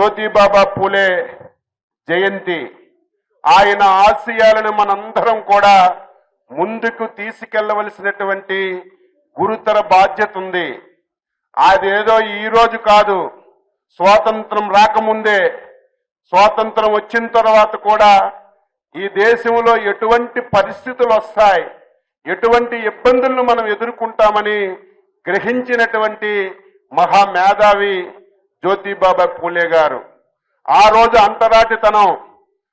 జ్యోతిబాబా పూలే జయంతి. ఆయన ఆశయాలను మనందరం కూడా ముందుకు తీసుకెళ్లవలసినటువంటి గురుతర బాధ్యత ఉంది. అదేదో ఈ రోజు కాదు, స్వాతంత్రం రాకముందే, స్వాతంత్రం వచ్చిన తర్వాత కూడా ఈ దేశంలో ఎటువంటి పరిస్థితులు వస్తాయి, ఎటువంటి ఇబ్బందులను మనం ఎదుర్కొంటామని గ్రహించినటువంటి మహామేధావి జ్యోతిబాబా పూలే గారు. ఆ రోజు అంతరాటితనం,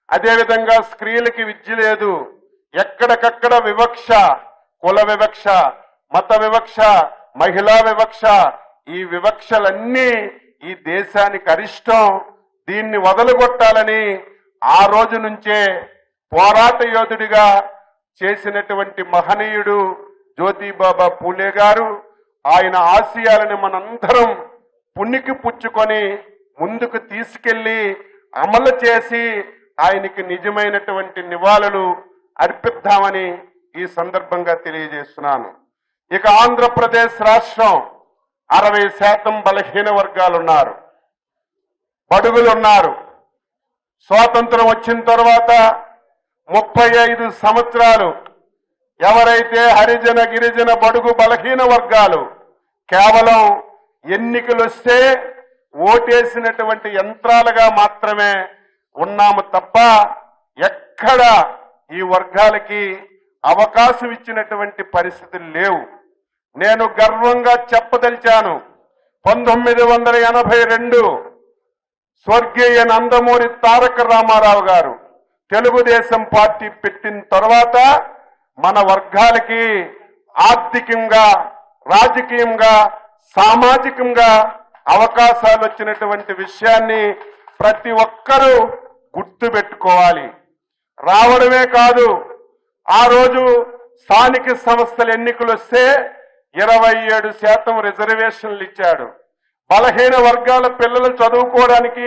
అదేవిధంగా స్త్రీలకి విద్య లేదు, ఎక్కడికక్కడ వివక్ష, కుల వివక్ష, మత వివక్ష, మహిళా వివక్ష, ఈ వివక్షలన్నీ ఈ దేశానికి అరిష్టం. దీన్ని వదలగొట్టాలని ఆ రోజు నుంచే పోరాట యోధుడిగా చేసినటువంటి మహనీయుడు జ్యోతిబాబా పూలే గారు. ఆయన ఆశయాలను మనందరం పుణికి పుచ్చుకొని ముందుకు తీసుకెళ్లి అమలు చేసి ఆయనకి నిజమైనటువంటి నివాళులు అర్పిద్దామని ఈ సందర్భంగా తెలియజేస్తున్నాను. ఇక ఆంధ్రప్రదేశ్ రాష్ట్రం 60% బలహీన వర్గాలున్నారు, బడుగులున్నారు. స్వాతంత్రం వచ్చిన తర్వాత 35 సంవత్సరాలు ఎవరైతే హరిజన గిరిజన బడుగు బలహీన వర్గాలు కేవలం ఎన్నికలు వస్తే ఓటేసినటువంటి యంత్రాలుగా మాత్రమే ఉన్నాము తప్ప ఎక్కడ ఈ వర్గాలకి అవకాశం ఇచ్చినటువంటి పరిస్థితులు లేవు. నేను గర్వంగా చెప్పదలిచాను, 1982 స్వర్గీయ నందమూరి తారక రామారావు గారు తెలుగుదేశం పార్టీ పెట్టిన తర్వాత మన వర్గాలకి ఆర్థికంగా, రాజకీయంగా, సామాజికంగా అవకాశాలు వచ్చినటువంటి విషయాన్ని ప్రతి ఒక్కరూ గుర్తుపెట్టుకోవాలి. రావడమే కాదు, ఆ రోజు స్థానిక సంస్థల ఎన్నికలు వస్తే 27% రిజర్వేషన్లు ఇచ్చాడు. బలహీన వర్గాల పిల్లలు చదువుకోవడానికి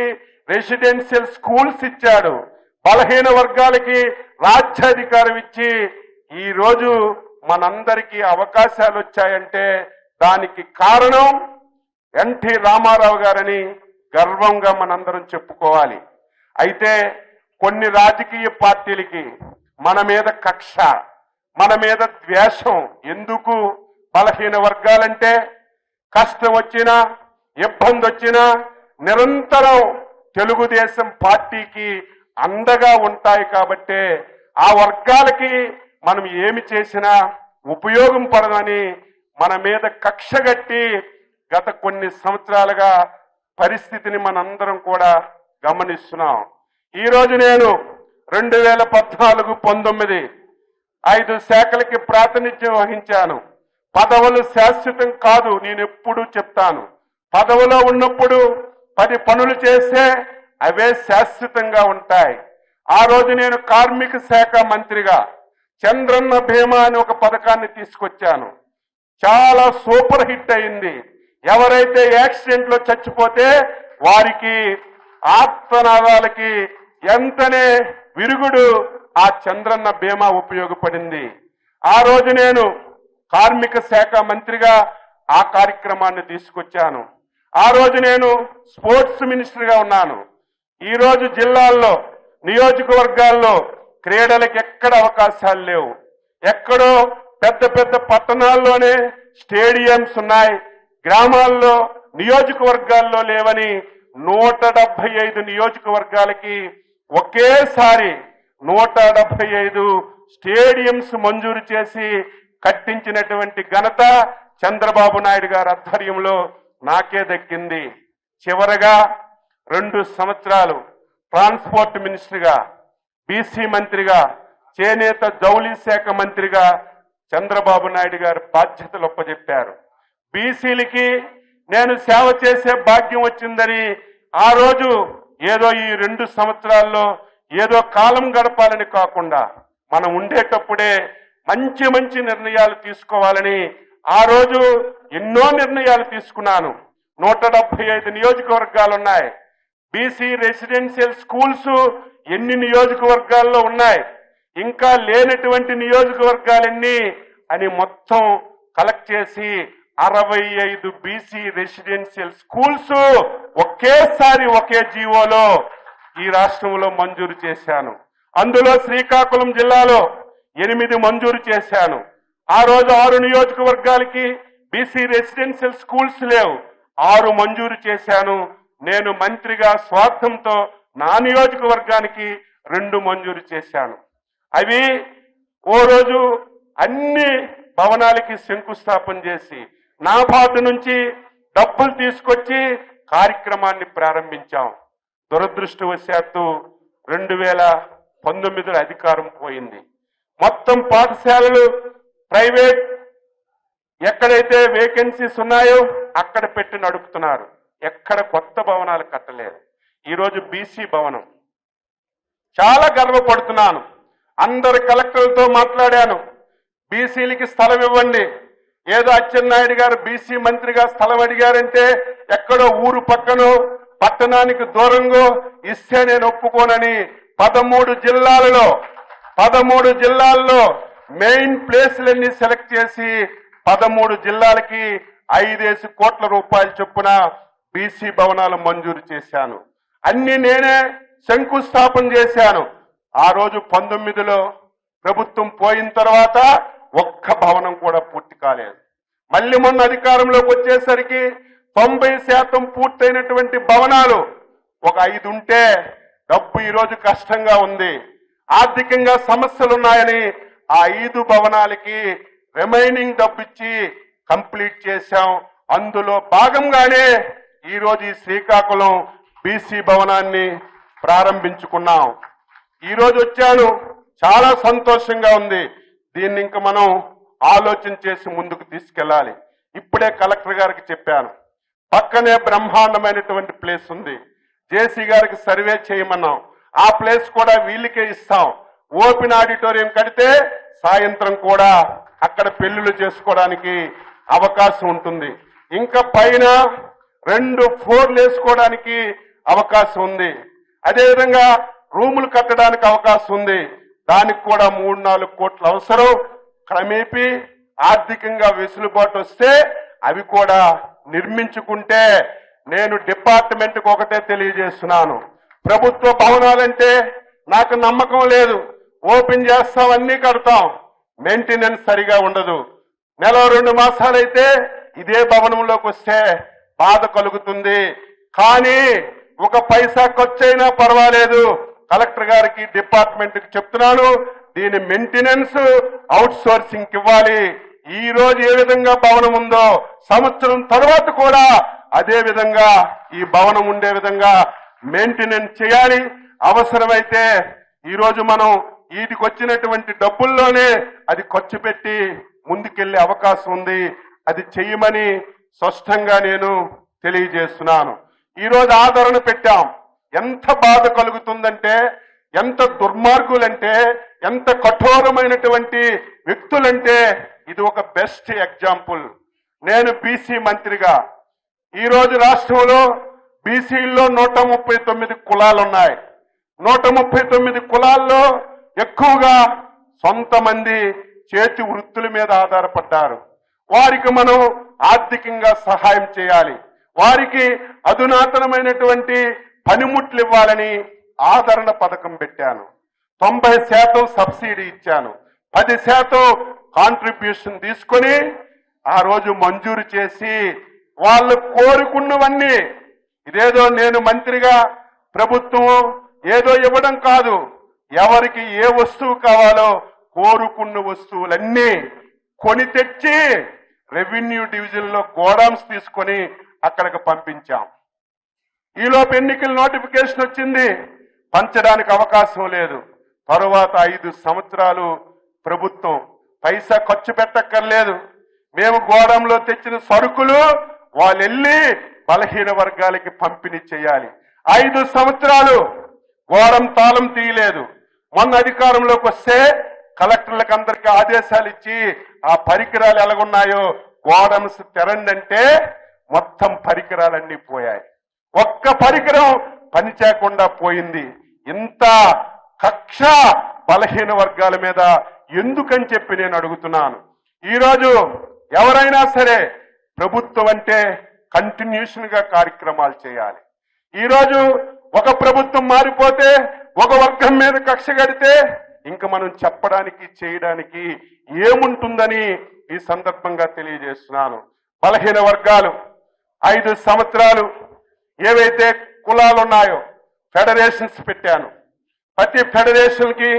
రెసిడెన్షియల్ స్కూల్స్ ఇచ్చాడు. బలహీన వర్గాలకి రాజ్యాధికారం ఇచ్చి ఈ రోజు మనందరికీ అవకాశాలు వచ్చాయంటే దానికి కారణం ఎన్టీ రామారావు గారని గర్వంగా మనందరం చెప్పుకోవాలి. అయితే కొన్ని రాజకీయ పార్టీలకి మన మీద కక్ష, మన మీద ద్వేషం. ఎందుకు? బలహీన వర్గాలంటే కష్టం వచ్చినా, ఇబ్బంది వచ్చినా నిరంతరం తెలుగుదేశం పార్టీకి అండగా ఉంటాయి. కాబట్టే ఆ వర్గాలకి మనం ఏమి చేసినా ఉపయోగం పడదని మన మీద కక్ష గట్టి గత కొన్ని సంవత్సరాలుగా పరిస్థితిని మనందరం కూడా గమనిస్తున్నాం. ఈరోజు నేను 2014-19 5 శాఖలకి ప్రాతినిధ్యం వహించాను. పదవులు శాశ్వతం కాదు, నేను ఎప్పుడూ చెప్తాను. పదవిలో ఉన్నప్పుడు 10 పనులు చేస్తే అవే శాశ్వతంగా ఉంటాయి. ఆ రోజు నేను కార్మిక శాఖ మంత్రిగా చంద్రన్న బీమా అని ఒక పథకాన్ని తీసుకొచ్చాను. చాలా సూపర్ హిట్ అయింది. ఎవరైతే యాక్సిడెంట్ లో చచ్చిపోతే వారికి ఆర్తనాదాలకి ఎంతనే విరుగుడు ఆ చంద్రన్న బీమా ఉపయోగపడింది. ఆ రోజు నేను కార్మిక శాఖ మంత్రిగా ఆ కార్యక్రమాన్ని తీసుకొచ్చాను. ఆ రోజు నేను స్పోర్ట్స్ మినిస్టర్గా ఉన్నాను. ఈ రోజు జిల్లాల్లో, నియోజకవర్గాల్లో క్రీడలకు ఎక్కడ అవకాశాలు లేవు. ఎక్కడో పెద్ద పెద్ద పట్టణాల్లోనే స్టేడియంస్ ఉన్నాయి, గ్రామాల్లో, నియోజకవర్గాల్లో లేవని 175 నియోజకవర్గాలకి ఒకేసారి 175 స్టేడియంస్ మంజూరు చేసి కట్టించినటువంటి ఘనత చంద్రబాబు నాయుడు గారి ఆధ్వర్యంలో నాకే దక్కింది. చివరగా 2 సంవత్సరాలు ట్రాన్స్పోర్ట్ మినిస్టర్గా, బీసీ మంత్రిగా, చేనేత జౌళి శాఖ మంత్రిగా చంద్రబాబు నాయుడు గారు బాధ్యతలు ఒప్పజెప్పారు. బీసీలకి నేను సేవ చేసే భాగ్యం వచ్చిందని ఆ రోజు ఏదో ఈ 2 సంవత్సరాల్లో ఏదో కాలం గడపాలని కాకుండా మనం ఉండేటప్పుడే మంచి మంచి నిర్ణయాలు తీసుకోవాలని ఆ రోజు ఎన్నో నిర్ణయాలు తీసుకున్నాను. 175 నియోజకవర్గాలు ఉన్నాయి. బీసీ రెసిడెన్షియల్ స్కూల్స్ ఎన్ని నియోజకవర్గాల్లో ఉన్నాయి, ఇంకా లేనటువంటి నియోజకవర్గాలన్నీ అని మొత్తం కలెక్ట్ చేసి 65 బీసీ రెసిడెన్షియల్ స్కూల్స్ ఒకేసారి ఒకే జీవోలో ఈ రాష్ట్రంలో మంజూరు చేశాను. అందులో శ్రీకాకుళం జిల్లాలో 8 మంజూరు చేశాను. ఆ రోజు 6 నియోజకవర్గాలకి బీసీ రెసిడెన్షియల్ స్కూల్స్ లేవు, 6 మంజూరు చేశాను. నేను మంత్రిగా స్వార్థంతో నా నియోజకవర్గానికి 2 మంజూరు చేశాను. అవి ఓ రోజు అన్ని భవనాలకి శంకుస్థాపన చేసి నాబార్డు నుంచి డబ్బులు తీసుకొచ్చి కార్యక్రమాన్ని ప్రారంభించాం. దురదృష్టవశాత్తు 2019లో అధికారం పోయింది. మొత్తం పాఠశాలలు ప్రైవేట్ ఎక్కడైతే వేకెన్సీస్ ఉన్నాయో అక్కడ పెట్టి నడుపుతున్నారు. ఎక్కడ కొత్త భవనాలు కట్టలేదు. ఈరోజు బీసీ భవనం చాలా గర్వపడుతున్నాను. అందరు కలెక్టర్లతో మాట్లాడాను. బీసీలకి స్థలం ఇవ్వండి. ఏదో అచ్చెన్నాయుడు గారు బీసీ మంత్రిగా స్థలం అడిగారంటే ఎక్కడో ఊరు పక్కనో పట్టణానికి దూరంగా ఇస్తే నేను ఒప్పుకోనని 13 జిల్లాల్లో మెయిన్ ప్లేస్లన్నీ సెలెక్ట్ చేసి 13 జిల్లాలకి 5 కోట్ల రూపాయల చొప్పున బీసీ భవనాలు మంజూరు చేశాను. అన్ని నేనే శంకుస్థాపన చేశాను. ఆ రోజు 19లో ప్రభుత్వం పోయిన తర్వాత ఒక్క భవనం కూడా పూర్తి కాలేదు. మళ్ళీ మొన్న అధికారంలోకి వచ్చేసరికి 90% పూర్తయినటువంటి భవనాలు ఒక 5 ఉంటే డబ్బు ఈరోజు కష్టంగా ఉంది, ఆర్థికంగా సమస్యలు ఉన్నాయని ఆ 5 భవనాలకి రిమైనింగ్ డబ్బు ఇచ్చి కంప్లీట్ చేశాం. అందులో భాగంగానే ఈరోజు ఈ శ్రీకాకుళం బీసీ భవనాన్ని ప్రారంభించుకున్నాం. ఈరోజు వచ్చాను, చాలా సంతోషంగా ఉంది. దీన్ని ఇంక మనం ఆలోచన చేసి ముందుకు తీసుకెళ్ళాలి. ఇప్పుడే కలెక్టర్ గారికి చెప్పాను, పక్కనే బ్రహ్మాండమైనటువంటి ప్లేస్ ఉంది, జేసీ గారికి సర్వే చేయమన్నాం. ఆ ప్లేస్ కూడా వీళ్ళకే ఇస్తాం. ఓపెన్ ఆడిటోరియం కడితే సాయంత్రం కూడా అక్కడ పెళ్లిళ్ళు చేసుకోవడానికి అవకాశం ఉంటుంది. ఇంకా పైన 2 ఫ్లోర్లు వేసుకోవడానికి అవకాశం ఉంది. అదేవిధంగా రూములు కట్టడానికి అవకాశం ఉంది. దానికి కూడా 3-4 కోట్ల అవసరం. క్రమేపీ ఆర్థికంగా వెసులుబాటు వస్తే అవి కూడా నిర్మించుకుంటే నేను డిపార్ట్మెంట్కి ఒకటే తెలియజేస్తున్నాను, ప్రభుత్వ భవనాలంటే నాకు నమ్మకం లేదు. ఓపెన్ చేస్తాం, అన్ని కడతాం, మెయింటెనెన్స్ సరిగా ఉండదు. 1-2 మాసాలైతే ఇదే భవనంలోకి వస్తే బాధ కలుగుతుంది. కానీ ఒక పైసా ఖర్చు అయినా పర్వాలేదు, కలెక్టర్ గారికి డిపార్ట్మెంట్కి చెప్తున్నాను, దీని మెయింటెనెన్స్ అవుట్ సోర్సింగ్ ఇవ్వాలి. ఈ రోజు ఏ విధంగా భవనం ఉందో సంవత్సరం తర్వాత కూడా అదే విధంగా ఈ భవనం ఉండే విధంగా మెయింటెనెన్స్ చేయాలి. అవసరమైతే ఈరోజు మనం వీటికి వచ్చినటువంటి డబ్బుల్లోనే అది ఖర్చు పెట్టి ముందుకెళ్లే అవకాశం ఉంది. అది చెయ్యమని స్పష్టంగా నేను తెలియజేస్తున్నాను. ఈరోజు ఆదరణ పెట్టాం. ఎంత బాధ కలుగుతుందంటే, ఎంత దుర్మార్గులంటే, ఎంత కఠోరమైనటువంటి వ్యక్తులంటే ఇది ఒక బెస్ట్ ఎగ్జాంపుల్. నేను బీసీ మంత్రిగా ఈరోజు రాష్ట్రంలో బీసీల్లో 139 కులాలు ఉన్నాయి. 139 కులాల్లో ఎక్కువగా సొంత మంది చేతి వృత్తుల మీద ఆధారపడ్డారు. వారికి మనం ఆర్థికంగా సహాయం చేయాలి. వారికి అధునాతనమైనటువంటి పనిముట్లు ఇవ్వాలని ఆదరణ పథకం పెట్టాను. 90% సబ్సిడీ ఇచ్చాను. 10% కాంట్రిబ్యూషన్ తీసుకొని ఆ రోజు మంజూరు చేసి వాళ్ళు కోరుకున్నవన్నీ, ఇదేదో నేను మంత్రిగా ప్రభుత్వం ఏదో ఇవ్వడం కాదు, ఎవరికి ఏ వస్తువు కావాలో కోరుకున్న వస్తువులన్నీ కొని తెచ్చి రెవెన్యూ డివిజన్ లో గోడౌన్స్ తీసుకొని అక్కడికి పంపించాం. ఈలోపు ఎన్నికల నోటిఫికేషన్ వచ్చింది, పంచడానికి అవకాశం లేదు. తరువాత 5 సంవత్సరాలు ప్రభుత్వం పైసా ఖర్చు పెట్టక్కర్లేదు. మేము గోడంలో తెచ్చిన సరుకులు వాళ్ళు వెళ్ళి బలహీన వర్గాలకి పంపిణీ చేయాలి. 5 సంవత్సరాలు గోడం తాళం తీయలేదు. మొన్న అధికారంలోకి వస్తే కలెక్టర్లకు అందరికీ ఆదేశాలు ఇచ్చి ఆ పరికరాలు ఎలాగున్నాయో గోడమ్స్ తెరండి అంటే మొత్తం పరికరాలన్నీ పోయాయి. ఒక్క పరికరం పనిచేయకుండా పోయింది. ఇంత కక్ష బలహీన వర్గాల మీద ఎందుకని చెప్పి నేను అడుగుతున్నాను. ఈరోజు ఎవరైనా సరే ప్రభుత్వం అంటే కంటిన్యూషన్ గా కార్యక్రమాలు చేయాలి. ఈరోజు ఒక ప్రభుత్వం మారిపోతే ఒక వర్గం మీద కక్ష కడితే ఇంకా మనం చెప్పడానికి చేయడానికి ఏముంటుందని ఈ సందర్భంగా తెలియజేస్తున్నాను. బలహీన వర్గాలు 5 సంవత్సరాలు ఏవైతే కులాలు ఉన్నాయో ఫెడరేషన్స్ పెట్టాను. ప్రతి ఫెడరేషన్ కి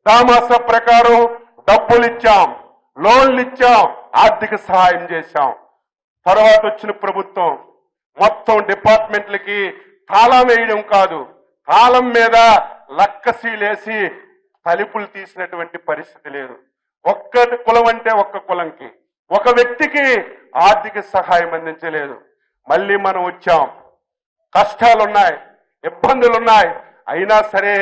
దామాస ప్రకారం డబ్బులు ఇచ్చాం, లోన్లు ఇచ్చాం, ఆర్థిక సహాయం చేశాం. తర్వాత వచ్చిన ప్రభుత్వం మొత్తం డిపార్ట్మెంట్లకి తాళం వేయడం కాదు, తాళం మీద లక్కసీలేసి తలుపులు తీసినటువంటి పరిస్థితి లేదు. ఒక్క కులం అంటే ఒక్క కులంకి, ఒక వ్యక్తికి ఆర్థిక సహాయం అందించలేదు. మళ్ళీ మనం వచ్చాం, కష్టాలున్నాయి, ఇబ్బందులున్నాయి, అయినా సరే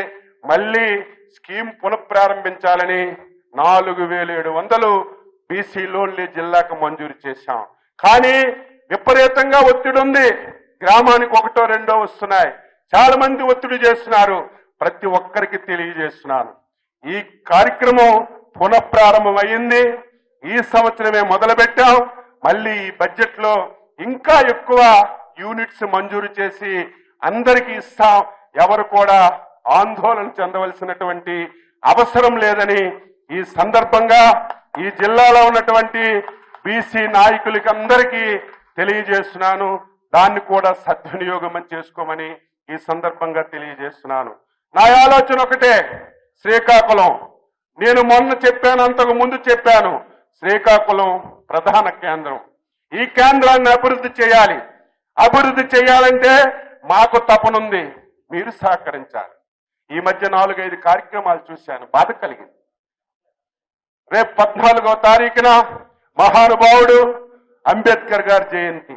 మళ్ళీ స్కీమ్ పునఃప్రారంభించాలని 4700 బీసీ లోన్లు జిల్లాకు మంజూరు చేశాం. కానీ విపరీతంగా ఒత్తిడి ఉంది. గ్రామానికి 1 2 వస్తున్నాయి. చాలా మంది ఒత్తిడి చేస్తున్నారు. ప్రతి ఒక్కరికి తెలియజేస్తున్నాను, ఈ కార్యక్రమం పునఃప్రారంభం అయింది. ఈ సంవత్సరమే మొదలుపెట్టాం. మళ్ళీ ఈ బడ్జెట్ లో ఇంకా ఎక్కువ యూనిట్స్ మంజూరు చేసి అందరికీ ఇస్తాం. ఎవరు కూడా ఆందోళన చెందవలసినటువంటి అవసరం లేదని ఈ సందర్భంగా ఈ జిల్లాలో ఉన్నటువంటి బీసీ నాయకులకి అందరికీ తెలియజేస్తున్నాను. దాన్ని కూడా సద్వినియోగం చేసుకోమని ఈ సందర్భంగా తెలియజేస్తున్నాను. నా ఆలోచన ఒకటే, శ్రీకాకుళం నేను మొన్న చెప్పాను, అంతకు ముందు చెప్పాను, శ్రీకాకుళం ప్రధాన కేంద్రం. ఈ కేంద్రాన్ని అభివృద్ధి చేయాలి. అభివృద్ధి చేయాలంటే మాకు తపనుంది, మీరు సహకరించాలి. ఈ మధ్య 4-5 కార్యక్రమాలు చూశాను, బాధ కలిగింది. రేపు 14వ తారీఖున మహానుభావుడు అంబేద్కర్ గారి జయంతి.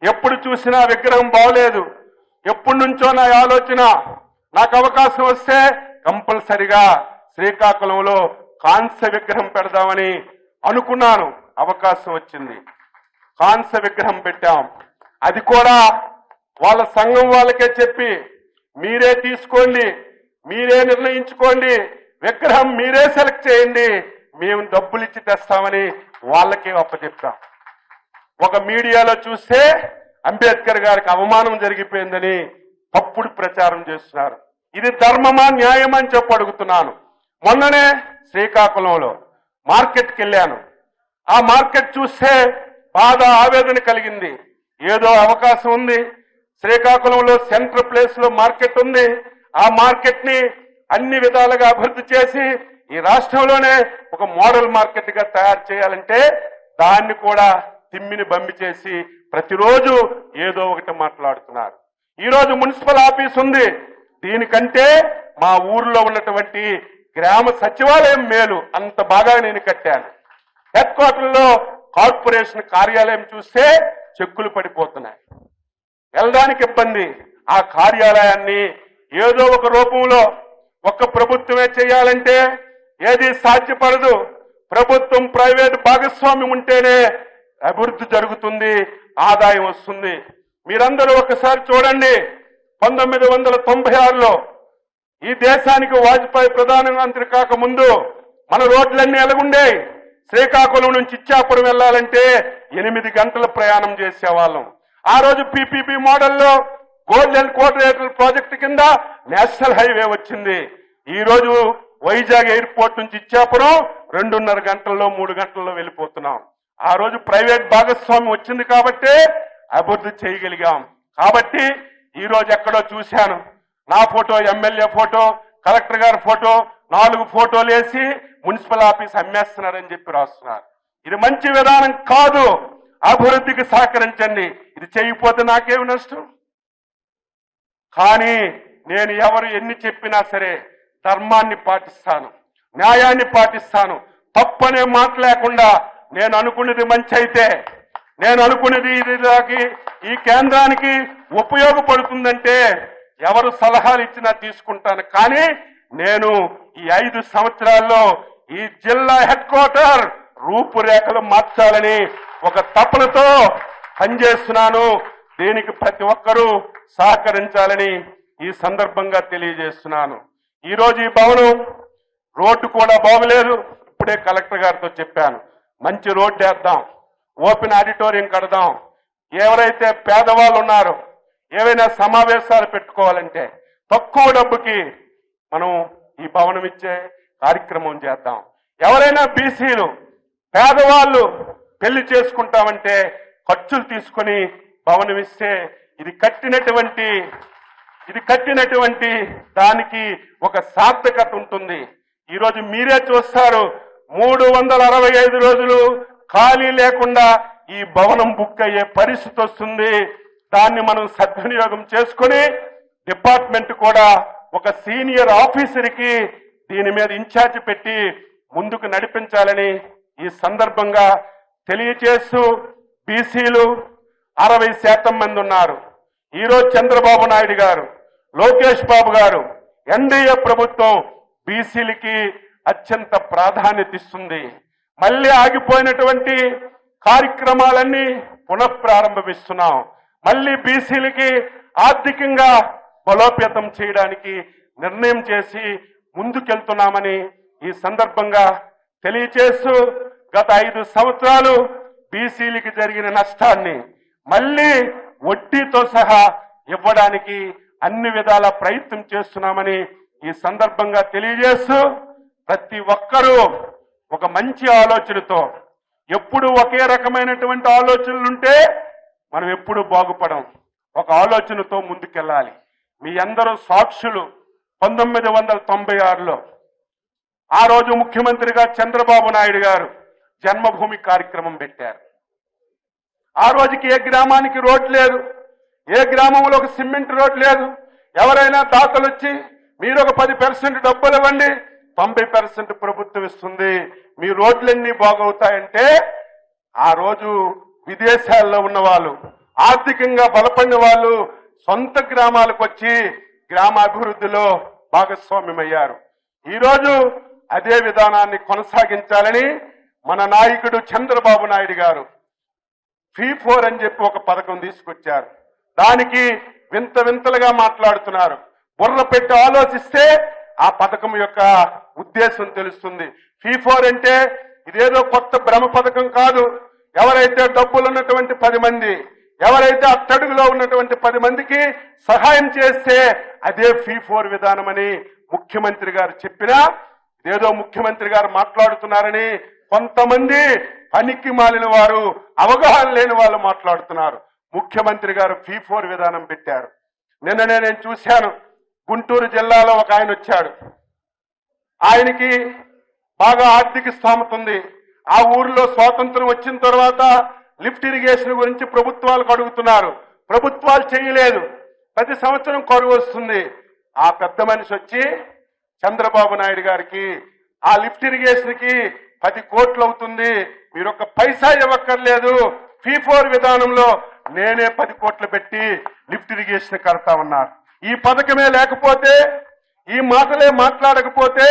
ఎప్పుడు చూసినా విగ్రహం బాగలేదు. ఎప్పటి నుంచో నా ఆలోచన, నాకు అవకాశం వస్తే కంపల్సరిగా శ్రీకాకుళంలో కాంస్య విగ్రహం పెడదామని అనుకున్నాను. అవకాశం వచ్చింది, కాంస్య విగ్రహం పెట్టాం. అది కూడా వాళ్ళ సంఘం వాళ్ళకే చెప్పి, మీరే తీసుకోండి, మీరే నిర్ణయించుకోండి, విగ్రహం మీరే సెలెక్ట్ చేయండి, మేము డబ్బులు ఇచ్చి తెస్తామని వాళ్ళకే అప్పచెప్తాం. ఒక మీడియాలో చూస్తే అంబేద్కర్ గారికి అవమానం జరిగిపోయిందని తప్పుడు ప్రచారం చేస్తున్నారు. ఇది ధర్మమా న్యాయమా అని చెప్పి అడుగుతున్నాను. మొన్ననే శ్రీకాకుళంలో మార్కెట్కి వెళ్ళాను. ఆ మార్కెట్ చూస్తే బాధ ఆవేదన కలిగింది. ఏదో అవకాశం ఉంది, శ్రీకాకుళంలో సెంట్రల్ ప్లేస్ లో మార్కెట్ ఉంది. ఆ మార్కెట్ ని అన్ని విధాలుగా అభివృద్ధి చేసి ఈ రాష్ట్రంలోనే ఒక మోడల్ మార్కెట్ గా తయారు చేయాలంటే దాన్ని కూడా తిమ్మిని బంబి చేసి ప్రతిరోజు ఏదో ఒకటి మాట్లాడుతున్నారు. ఈరోజు మున్సిపల్ ఆఫీస్ ఉంది. దీనికంటే మా ఊర్లో ఉన్నటువంటి గ్రామ సచివాలయం మేలు, అంత బాగా నేను కట్టాను. హెడ్ క్వార్టర్లో కార్పొరేషన్ కార్యాలయం చూస్తే చెక్కులు పడిపోతున్నాయి, వెళ్ళడానికి ఇబ్బంది. ఆ కార్యాలయాన్ని ఏదో ఒక రూపంలో ఒక్క ప్రభుత్వమే చేయాలంటే ఏది సాధ్యపడదు. ప్రభుత్వం ప్రైవేట్ భాగస్వామ్యం ఉంటేనే అభివృద్ధి జరుగుతుంది, ఆదాయం వస్తుంది. మీరందరూ ఒకసారి చూడండి, 1996లో ఈ దేశానికి వాజ్పేయి ప్రధానమంత్రి కాకముందు మన రోడ్లన్నీ ఎలాగుండేవి. శ్రీకాకుళం నుంచి ఇచ్చాపురం వెళ్ళాలంటే 8 గంటల ప్రయాణం చేసేవాళ్ళం. ఆ రోజు పీపీపీ మోడల్లో గోల్డెన్ కోఆర్డినేటర్ ప్రాజెక్టు కింద నేషనల్ హైవే వచ్చింది. ఈ రోజు వైజాగ్ ఎయిర్పోర్ట్ నుంచి ఇచ్చాపురం 2.5 గంటల్లో 3 గంటల్లో వెళ్ళిపోతున్నాం. ఆ రోజు ప్రైవేట్ భాగస్వామ్యం వచ్చింది కాబట్టి అభివృద్ధి చేయగలిగాం. కాబట్టి ఈ రోజు ఎక్కడో చూశాను, నా ఫోటో, ఎమ్మెల్యే ఫోటో, కలెక్టర్ గారి ఫోటో, 4 ఫోటోలు వేసి మున్సిపల్ ఆఫీస్ అమ్మేస్తున్నారని చెప్పి రాస్తున్నారు. ఇది మంచి విధానం కాదు. అభివృద్ధికి సహకరించండి. ఇది చేయకపోతే నాకేమి నష్టం? కానీ నేను ఎవరు ఎన్ని చెప్పినా సరే ధర్మాన్ని పాటిస్తాను, న్యాయాన్ని పాటిస్తాను. తప్పనే మాట లేకుండా నేను అనుకున్నది మంచి అయితే, నేను అనుకున్నది ఇది ఈ కేంద్రానికి ఉపయోగపడుతుందంటే ఎవరు సలహాలు ఇచ్చినా తీసుకుంటాను. కానీ నేను ఈ 5 సంవత్సరాల్లో ఈ జిల్లా హెడ్ క్వార్టర్ రూపురేఖలు మార్చాలని ఒక తపనతో పనిచేస్తున్నాను. దీనికి ప్రతి ఒక్కరూ సహకరించాలని ఈ సందర్భంగా తెలియజేస్తున్నాను. ఈ రోజు ఈ భవనం రోడ్డు కూడా బాగలేదు. ఇప్పుడే కలెక్టర్ గారితో చెప్పాను, మంచి రోడ్డు వేద్దాం. ఓపెన్ ఆడిటోరియం కడదాం. ఎవరైతే పేదవాళ్ళు ఉన్నారో ఏవైనా సమావేశాలు పెట్టుకోవాలంటే తక్కువ డబ్బుకి మనం ఈ భవనం ఇచ్చే కార్యక్రమం చేద్దాం. ఎవరైనా బీసీలు పేదవాళ్ళు పెళ్లి చేసుకుంటామంటే ఖర్చులు తీసుకొని భవనం ఇస్తే ఇది కట్టినటువంటి దానికి ఒక సార్థకత ఉంటుంది. ఈరోజు మీరే చూస్తారు 365 రోజులు ఖాళీ లేకుండా ఈ భవనం బుక్ అయ్యే పరిస్థితి వస్తుంది. దాన్ని మనం సద్వినియోగం చేసుకొని డిపార్ట్మెంట్ కూడా ఒక సీనియర్ ఆఫీసర్కి దీని మీద ఇన్ఛార్జ్ పెట్టి ముందుకు నడిపించాలని ఈ సందర్భంగా తెలియజేస్తూ, బీసీలు 60% మంది ఉన్నారు. ఈరోజు చంద్రబాబు నాయుడు గారు, లోకేష్ బాబు గారు, ఎన్డీఏ ప్రభుత్వం బీసీలకి అత్యంత ప్రాధాన్యత ఇస్తుంది. మళ్ళీ ఆగిపోయినటువంటి కార్యక్రమాలన్నీ పునఃప్రారంభిస్తున్నాం. మళ్ళీ బీసీలకి ఆర్థికంగా బలోపేతం చేయడానికి నిర్ణయం చేసి ముందుకెళ్తున్నామని ఈ సందర్భంగా తెలియజేస్తూ, గత 5 సంవత్సరాలు బీసీలకి జరిగిన నష్టాన్ని మళ్ళీ వడ్డీతో సహా ఇవ్వడానికి అన్ని విధాల ప్రయత్నం చేస్తున్నామని ఈ సందర్భంగా తెలియజేస్తూ, ప్రతి ఒక్కరూ ఒక మంచి ఆలోచనతో, ఎప్పుడు ఒకే రకమైనటువంటి ఆలోచనలుంటే మనం ఎప్పుడు బాగుపడం. ఒక ఆలోచనతో ముందుకెళ్ళాలి. మీ అందరూ సాక్షులు. 1996లో ఆ రోజు ముఖ్యమంత్రిగా చంద్రబాబు నాయుడు గారు జన్మభూమి కార్యక్రమం పెట్టారు. ఆ రోజుకి ఏ గ్రామానికి రోడ్ లేదు, ఏ గ్రామంలో ఒక సిమెంట్ రోడ్ లేదు. ఎవరైనా దాతలు వచ్చి మీరు ఒక 10% డబ్బులు ఇవ్వండి, 90% ప్రభుత్వం ఇస్తుంది, మీ రోడ్లన్నీ బాగవుతాయంటే ఆ రోజు విదేశాల్లో ఉన్న వాళ్ళు, ఆర్థికంగా బలపడిన వాళ్ళు సొంత గ్రామాలకు వచ్చి గ్రామాభివృద్ధిలో భాగస్వామ్యమయ్యారు. ఈరోజు అదే విధానాన్ని కొనసాగించాలని మన నాయకుడు చంద్రబాబు నాయుడు గారు ఫీ4 అని చెప్పి ఒక పథకం తీసుకొచ్చారు. దానికి వింతలుగా మాట్లాడుతున్నారు. బుర్ర పెట్టి ఆలోచిస్తే ఆ పథకం యొక్క ఉద్దేశం తెలుస్తుంది. ఫీ4 అంటే ఇదేదో కొత్త భ్రమ పథకం కాదు. ఎవరైతే డబ్బులు ఉన్నటువంటి 10 మంది, ఎవరైతే అట్టడుగులో ఉన్నటువంటి 10 మందికి సహాయం చేస్తే అదే ఫీ4 విధానమని ముఖ్యమంత్రి గారు చెప్పినా, ఏదో ముఖ్యమంత్రి గారు మాట్లాడుతున్నారని కొంతమంది పనికి మాలిన వారు, అవగాహన లేని వాళ్ళు మాట్లాడుతున్నారు. ముఖ్యమంత్రి గారు ఫీ4 విధానం పెట్టారు. నిన్ననే నేను చూశాను, గుంటూరు జిల్లాలో ఒక ఆయన వచ్చాడు. ఆయనకి బాగా ఆర్థిక స్థోమత ఉంది. ఆ ఊరిలో స్వాతంత్రం వచ్చిన తర్వాత లిఫ్ట్ ఇరిగేషన్ గురించి ప్రభుత్వాలకు అడుగుతున్నారు. ప్రభుత్వాలు చేయలేదు. ప్రతి సంవత్సరం కరువు వస్తుంది. ఆ పెద్ద మనిషి వచ్చి చంద్రబాబు నాయుడు గారికి ఆ లిఫ్ట్ ఇరిగేషన్ కి 10 కోట్లు అవుతుంది, మీరు ఒక పైసా ఇవ్వక్కర్లేదు, ఫీ4 విధానంలో నేనే 10 కోట్లు పెట్టి లిఫ్ట్ ఇరిగేషన్ కడతా ఉన్నారు. ఈ పథకమే లేకపోతే, ఈ మాటలే మాట్లాడకపోతే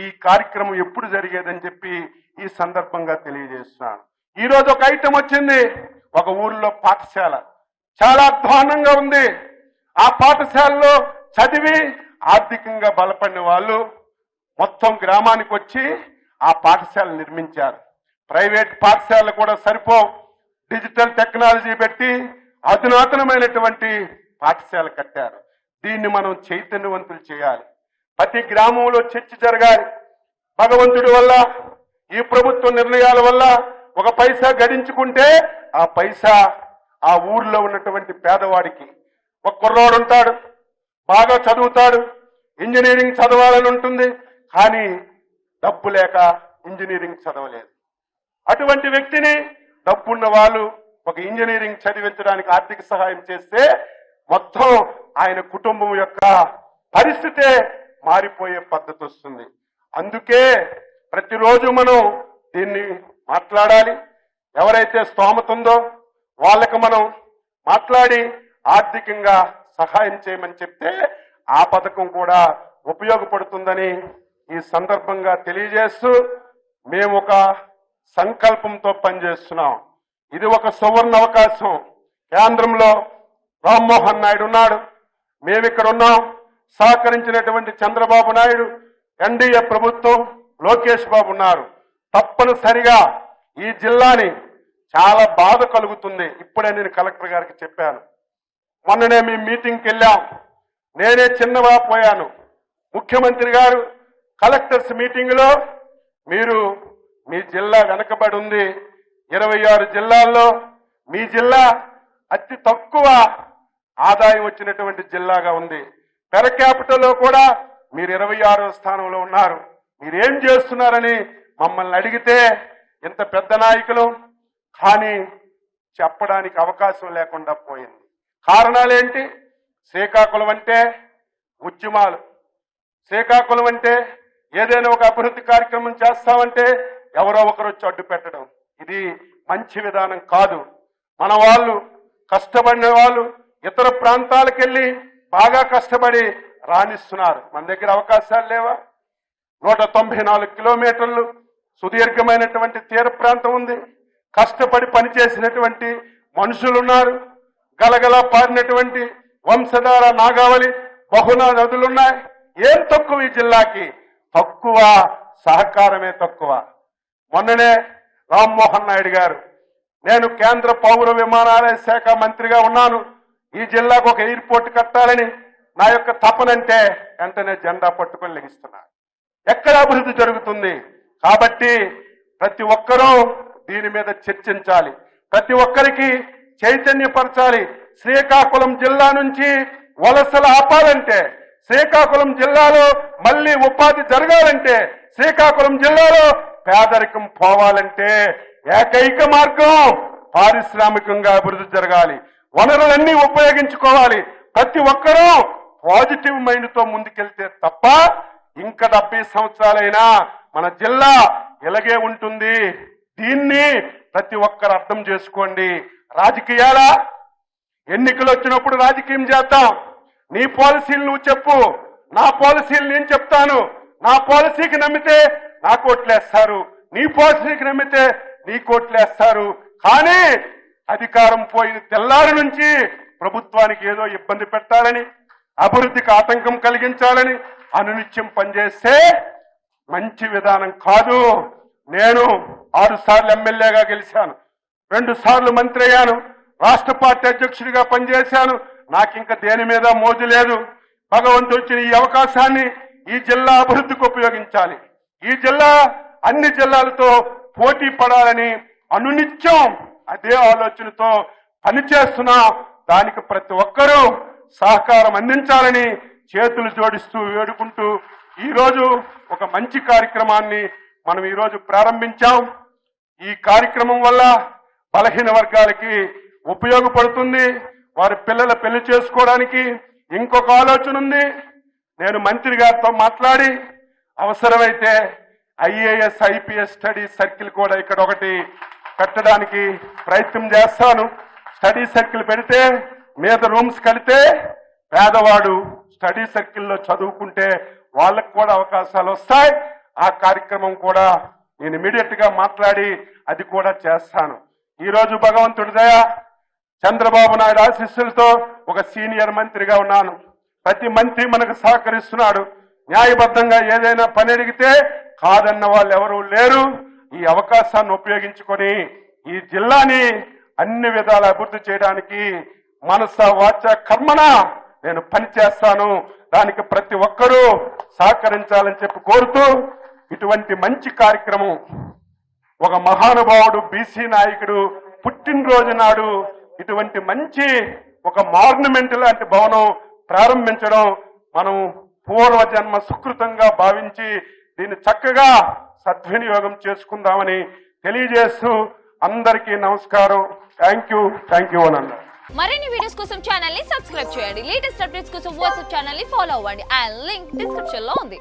ఈ కార్యక్రమం ఎప్పుడు జరిగేదని చెప్పి ఈ సందర్భంగా తెలియజేస్తున్నాను. ఈ రోజు ఒక ఐటమ్ వచ్చింది. ఒక ఊరిలో పాఠశాల చాలా అధ్వానంగా ఉంది. ఆ పాఠశాలలో చదివి ఆర్థికంగా బలపడిన వాళ్ళు మొత్తం గ్రామానికి వచ్చి ఆ పాఠశాల నిర్మించారు. ప్రైవేట్ పాఠశాలలు కూడా సరిపో, డిజిటల్ టెక్నాలజీ పెట్టి అధునాతనమైనటువంటి పాఠశాల కట్టారు. దీన్ని మనం చైతన్యవంతులు చేయాలి. ప్రతి గ్రామంలో చర్చ జరగాలి. భగవంతుడి వల్ల, ఈ ప్రభుత్వ నిర్ణయాల వల్ల ఒక పైసా గడించుకుంటే ఆ పైసా ఆ ఊర్లో ఉన్నటువంటి పేదవాడికి, ఒక కుర్రోడు ఉంటాడు, బాగా చదువుతాడు, ఇంజనీరింగ్ చదవాలని ఉంటుంది, కానీ డబ్బు లేక ఇంజనీరింగ్ చదవలేదు. అటువంటి వ్యక్తిని డబ్బున్న వాళ్ళు ఒక ఇంజనీరింగ్ చదివించడానికి ఆర్థిక సహాయం చేస్తే మొత్తం ఆయన కుటుంబం యొక్క పరిస్థితే మారిపోయే పద్ధతి వస్తుంది. అందుకే ప్రతిరోజు మనం దీన్ని మాట్లాడాలి. ఎవరైతే స్తోమత ఉందో వాళ్ళకి మనం మాట్లాడి ఆర్థికంగా సహాయం చేయమని చెప్తే ఆ పథకం కూడా ఉపయోగపడుతుందని ఈ సందర్భంగా తెలియజేస్తూ, మేము ఒక సంకల్పంతో పనిచేస్తున్నాం. ఇది ఒక సువర్ణ అవకాశం. కేంద్రంలో రామ్మోహన్ నాయుడు ఉన్నాడు, మేమిక్కడ ఉన్నాం. సహకరించినటువంటి చంద్రబాబు నాయుడు, ఎన్డీఏ ప్రభుత్వం, లోకేష్ బాబు ఉన్నారు. తప్పనిసరిగా ఈ జిల్లాని చాలా బాధ కలుగుతుంది. ఇప్పుడే నేను కలెక్టర్ గారికి చెప్పాను. మొన్ననే మీ మీటింగ్కి వెళ్ళాం, నేనే చిన్నగా పోయాను. ముఖ్యమంత్రి గారు కలెక్టర్స్ మీటింగ్లో మీరు మీ జిల్లా వెనకబడి ఉంది, 26 జిల్లాల్లో మీ జిల్లా అతి తక్కువ ఆదాయం వచ్చినటువంటి జిల్లాగా ఉంది. పెర్ క్యాపిటల్లో కూడా మీరు 26వ స్థానంలో ఉన్నారు. మీరేం చేస్తున్నారని మమ్మల్ని అడిగితే ఇంత పెద్ద నాయకులు కానీ చెప్పడానికి అవకాశం లేకుండా పోయింది. కారణాలేంటి? శ్రీకాకుళం అంటే ఉద్యమాలు, శ్రీకాకుళం అంటే ఏదైనా ఒక అభివృద్ధి కార్యక్రమం చేస్తామంటే ఎవరో ఒకరు వచ్చి అడ్డు పెట్టడం, ఇది మంచి విధానం కాదు. మన వాళ్ళు కష్టపడిన వాళ్ళు ఇతర ప్రాంతాలకు వెళ్ళి బాగా కష్టపడి రాణిస్తున్నారు. మన దగ్గర అవకాశాలు లేవా? 194 కిలోమీటర్లు సుదీర్ఘమైనటువంటి తీర ప్రాంతం ఉంది. కష్టపడి పనిచేసినటువంటి మనుషులు ఉన్నారు. గలగల పారినటువంటి వంశధార, నాగావళి, బహుళ నదులున్నాయి. ఏం తక్కువ ఈ జిల్లాకి? తక్కువ సహకారమే తక్కువ. మొన్ననే రామ్మోహన్ నాయుడు గారు, నేను కేంద్ర పౌర విమానాలయ శాఖ మంత్రిగా ఉన్నాను, ఈ జిల్లాకు ఒక ఎయిర్పోర్ట్ కట్టాలని నా యొక్క తపనంటే వెంటనే జెండా పట్టుకొని లెగిస్తున్నారు. ఎక్కడ అభివృద్ధి జరుగుతుంది? కాబట్టి ప్రతి ఒక్కరూ దీని మీద చర్చించాలి, ప్రతి ఒక్కరికి చైతన్యపరచాలి. శ్రీకాకుళం జిల్లా నుంచి వలసలు ఆపాలంటే, శ్రీకాకుళం జిల్లాలో మళ్ళీ ఉపాధి జరగాలంటే, శ్రీకాకుళం జిల్లాలో పేదరికం పోవాలంటే ఏకైక మార్గం పారిశ్రామికంగా అభివృద్ధి జరగాలి. వనరులన్నీ ఉపయోగించుకోవాలి. ప్రతి ఒక్కరూ పాజిటివ్ మైండ్ తో ముందుకెళ్తే తప్ప ఇంకా 70 సంవత్సరాలైనా మన జిల్లా ఇలాగే ఉంటుంది. దీన్ని ప్రతి ఒక్కరు అర్థం చేసుకోండి. రాజకీయాల ఎన్నికలు వచ్చినప్పుడు రాజకీయం చేద్దాం. నీ పాలసీలు నువ్వు చెప్పు, నా పాలసీలు నేను చెప్తాను. నా పాలసీకి నమ్మితే నా కోట్లేస్తారు, నీ పాలసీకి నమ్మితే నీ కోట్లేస్తారు. కానీ అధికారం పోయిన తెల్లారి నుంచి ప్రభుత్వానికి ఏదో ఇబ్బంది పెట్టాలని, అభివృద్ధికి ఆటంకం కలిగించాలని అనునిత్యం పనిచేస్తే మంచి విధానం కాదు. నేను 6 సార్లు ఎమ్మెల్యేగా గెలిచాను, 2 సార్లు మంత్రి అయ్యాను, రాష్ట్ర పార్టీ అధ్యక్షుడిగా పనిచేశాను. నాకింక దేని మీద మోజు లేదు. భగవంతుడు వచ్చిన ఈ అవకాశాన్ని ఈ జిల్లా అభివృద్ధికి ఉపయోగించాలి. ఈ జిల్లా అన్ని జిల్లాలతో పోటీ పడాలని అనునిత్యం అదే ఆలోచనతో పనిచేస్తున్నాం. దానికి ప్రతి ఒక్కరూ సహకారం అందించాలని చేతులు జోడిస్తూ వేడుకుంటూ ఈరోజు ఒక మంచి కార్యక్రమాన్ని మనం ఈరోజు ప్రారంభించాం. ఈ కార్యక్రమం వల్ల బలహీన వర్గాలకి ఉపయోగపడుతుంది. వారి పిల్లల పెళ్లి చేసుకోవడానికి ఇంకొక ఆలోచన ఉంది. నేను మంత్రి గారితో మాట్లాడి అవసరమైతే IAS IPS స్టడీ సర్కిల్ కూడా ఇక్కడ ఒకటి పెట్టడానికి ప్రయత్నం చేస్తాను. స్టడీ సర్కిల్ పెడితే మీద రూమ్స్ కడితే పేదవాడు స్టడీ సర్కిల్లో చదువుకుంటే వాళ్ళకు కూడా అవకాశాలు వస్తాయి. ఆ కార్యక్రమం కూడా నేను ఇమీడియట్ గా మాట్లాడి అది కూడా చేస్తాను. ఈ రోజు భగవంతుడి దయ, చంద్రబాబు నాయుడు ఆశీస్సులతో ఒక సీనియర్ మంత్రిగా ఉన్నాను. ప్రతి మంత్రి మనకు సహకరిస్తున్నాడు. న్యాయబద్ధంగా ఏదైనా పని అడిగితే కాదన్న వాళ్ళు ఎవరూ లేరు. ఈ అవకాశాన్ని ఉపయోగించుకొని ఈ జిల్లాని అన్ని విధాల అభివృద్ధి చేయడానికి మనస వాచ కర్మన నేను పనిచేస్తాను. దానికి ప్రతి ఒక్కరూ సహకరించాలని చెప్పి కోరుతూ, ఇటువంటి మంచి కార్యక్రమం ఒక మహానుభావుడు బీసీ నాయకుడు పుట్టినరోజు నాడు ఇటువంటి మంచి ఒక మార్నమెంట్ లాంటి భవనం ప్రారంభించడం మనం పూర్వజన్మ సుకృతంగా భావించి దీన్ని చక్కగా సద్వినియోగం చేసుకుందామని తెలియజేస్తూ అందరికీ నమస్కారం. థ్యాంక్ యూ అనండి. మరిన్ని వీడియోస్ కోసం ఛానల్ ని సబ్స్క్రైబ్ చేయండి. లేటెస్ట్ అప్డేట్స్ కోసం వాట్సాప్ ఛానల్ ని ఫాలో అవ్వండి. ఆ లింక్ డిస్క్రిప్షన్ లో ఉంది.